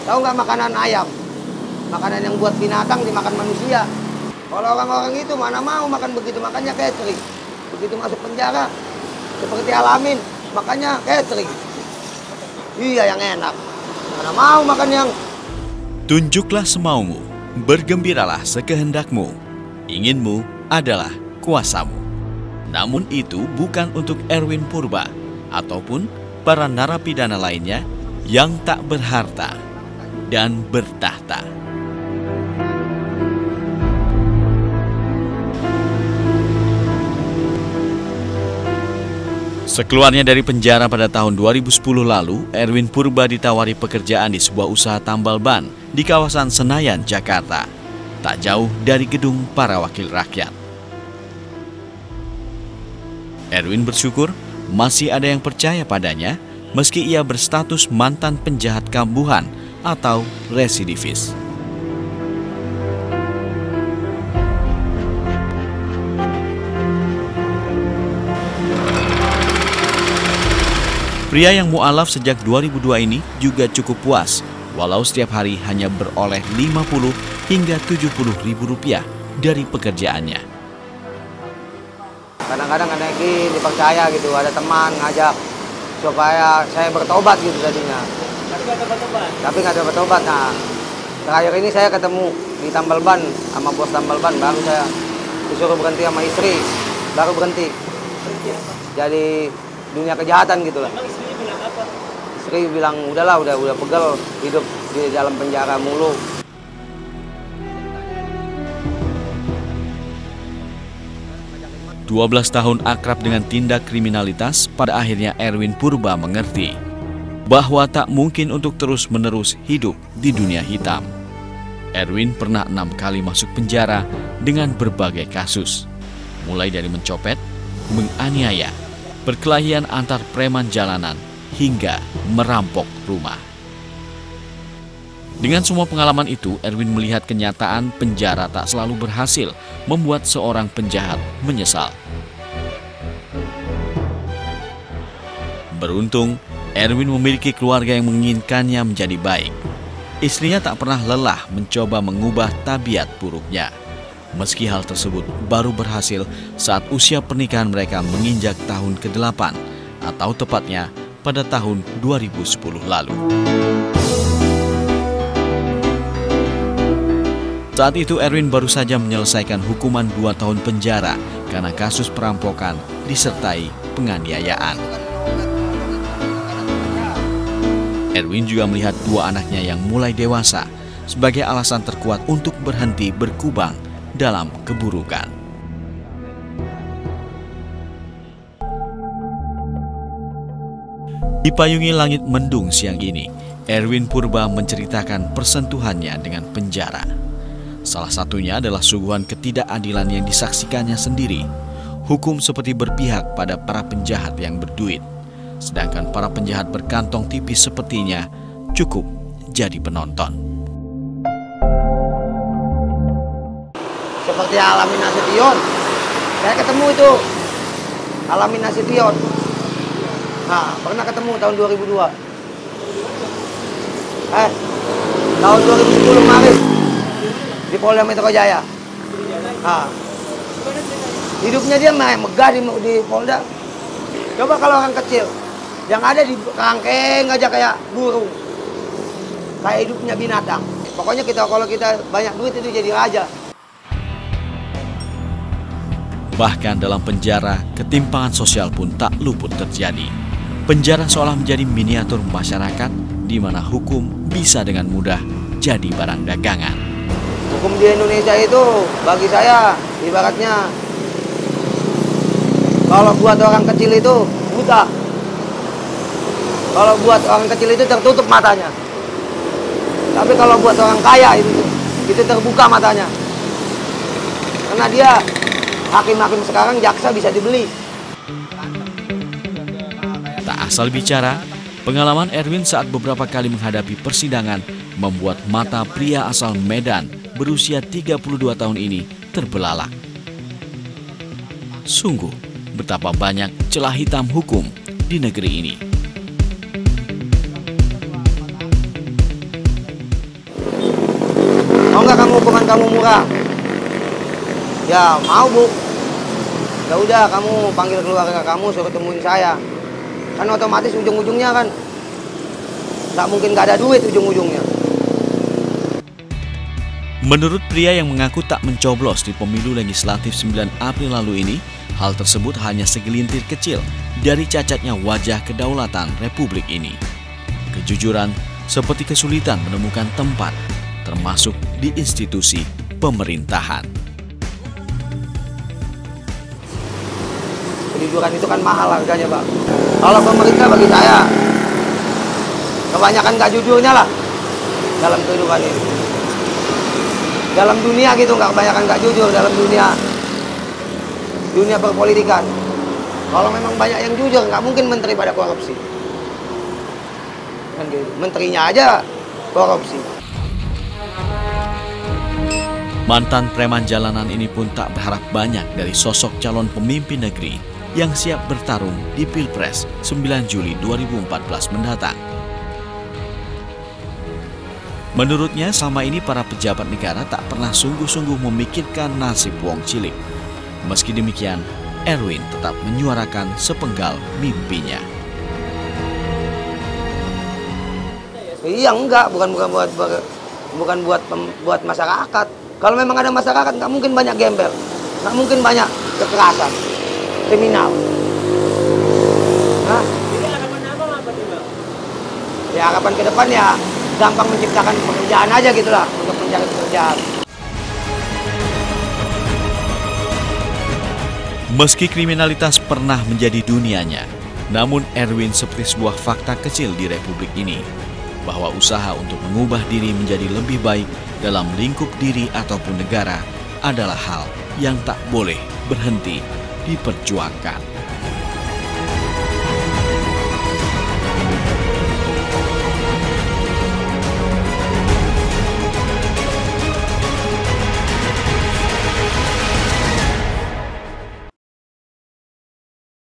Tahu nggak makanan ayam? Makanan yang buat binatang dimakan manusia. Kalau orang-orang itu mana mau makan begitu, makanya catering. Begitu masuk penjara, seperti Alamin, makanya catering. Iya yang enak. Mana mau makan yang... Tunjuklah semaumu, bergembiralah sekehendakmu. Inginmu adalah kuasamu. Namun itu bukan untuk Erwin Purba ataupun para narapidana lainnya yang tak berharta dan bertahta. Sekeluarnya dari penjara pada tahun 2010 lalu, Erwin Purba ditawari pekerjaan di sebuah usaha tambal ban di kawasan Senayan, Jakarta, tak jauh dari gedung para wakil rakyat. Erwin bersyukur masih ada yang percaya padanya meski ia berstatus mantan penjahat kambuhan atau residivis. Pria yang mualaf sejak 2002 ini juga cukup puas, walau setiap hari hanya beroleh 50 hingga 70 ribu rupiah dari pekerjaannya. Kadang-kadang ada yang dipercaya gitu, ada teman ngajak supaya saya bertobat gitu tadinya. Tapi nggak tobat-tobat. Nah, terakhir ini saya ketemu di tambal ban sama bos tambal ban, baru saya disuruh berhenti sama istri, baru berhenti. Jadi dunia kejahatan gitu lah. Istri bilang udahlah, udah pegel hidup di dalam penjara mulu. Dua 12 tahun akrab dengan tindak kriminalitas, pada akhirnya Erwin Purba mengerti bahwa tak mungkin untuk terus-menerus hidup di dunia hitam. Erwin pernah 6 kali masuk penjara dengan berbagai kasus, mulai dari mencopet, menganiaya, perkelahian antar preman jalanan, hingga merampok rumah. Dengan semua pengalaman itu, Erwin melihat kenyataan penjara tak selalu berhasil membuat seorang penjahat menyesal. Beruntung, Erwin memiliki keluarga yang menginginkannya menjadi baik. Istrinya tak pernah lelah mencoba mengubah tabiat buruknya. Meski hal tersebut baru berhasil saat usia pernikahan mereka menginjak tahun ke-8, atau tepatnya pada tahun 2010 lalu. Saat itu Erwin baru saja menyelesaikan hukuman 2 tahun penjara karena kasus perampokan disertai penganiayaan. Erwin juga melihat 2 anaknya yang mulai dewasa sebagai alasan terkuat untuk berhenti berkubang dalam keburukan. Dipayungi langit mendung siang ini, Erwin Purba menceritakan persentuhannya dengan penjara. Salah satunya adalah suguhan ketidakadilan yang disaksikannya sendiri. Hukum seperti berpihak pada para penjahat yang berduit, sedangkan para penjahat berkantong tipis sepertinya cukup jadi penonton. Seperti Alamin Nasution, saya ketemu itu Alamin Nasution. Nah, pernah ketemu tahun 2002. Tahun 2010 kemarin di Polda Metro Jaya. Nah, hidupnya dia megah di Polda. Coba kalau orang kecil yang ada di kerangkeng aja kayak burung, kayak hidupnya binatang. Pokoknya kalau kita banyak duit itu jadi raja. Bahkan dalam penjara, ketimpangan sosial pun tak luput terjadi. Penjara seolah menjadi miniatur masyarakat di mana hukum bisa dengan mudah jadi barang dagangan. Hukum di Indonesia itu bagi saya ibaratnya kalau buat orang kecil itu buta. Kalau buat orang kecil itu tertutup matanya. Tapi kalau buat orang kaya itu terbuka matanya. Karena dia hakim-hakim sekarang jaksa bisa dibeli. Tak asal bicara, pengalaman Erwin saat beberapa kali menghadapi persidangan membuat mata pria asal Medan berusia 32 tahun ini terbelalak. Sungguh, betapa banyak celah hitam hukum di negeri ini. kamu murah. Ya mau Bu. Ya udah kamu panggil keluarga kamu suruh temuin saya. Kan otomatis ujung-ujungnya kan nggak mungkin nggak ada duit ujung-ujungnya. Menurut pria yang mengaku tak mencoblos di pemilu legislatif 9 April lalu ini, hal tersebut hanya segelintir kecil dari cacatnya wajah kedaulatan Republik ini. Kejujuran seperti kesulitan menemukan tempat, termasuk di institusi pemerintahan. Kejujuran itu kan mahal harganya, Pak. Kalau pemerintah bagi saya, kebanyakan nggak jujurnya lah dalam kehidupan ini. Dalam dunia gitu, nggak kebanyakan nggak jujur dalam dunia perpolitikan. Kalau memang banyak yang jujur, nggak mungkin menteri pada korupsi. Kan gitu. Menterinya aja korupsi. Mantan preman jalanan ini pun tak berharap banyak dari sosok calon pemimpin negeri yang siap bertarung di Pilpres 9 Juli 2014 mendatang. Menurutnya, selama ini para pejabat negara tak pernah sungguh-sungguh memikirkan nasib wong cilik. Meski demikian, Erwin tetap menyuarakan sepenggal mimpinya. Iya enggak, bukan buat masyarakat. Kalau memang ada masyarakat, nggak mungkin banyak gembel, nggak mungkin banyak kekerasan, kriminal. Hah? Jadi harapan abang apa nih, Bang? Ya harapan ke depan ya gampang menciptakan pekerjaan aja gitulah untuk mencari pekerjaan. Meski kriminalitas pernah menjadi dunianya, namun Erwin seperti sebuah fakta kecil di Republik ini, bahwa usaha untuk mengubah diri menjadi lebih baik dalam lingkup diri ataupun negara adalah hal yang tak boleh berhenti diperjuangkan.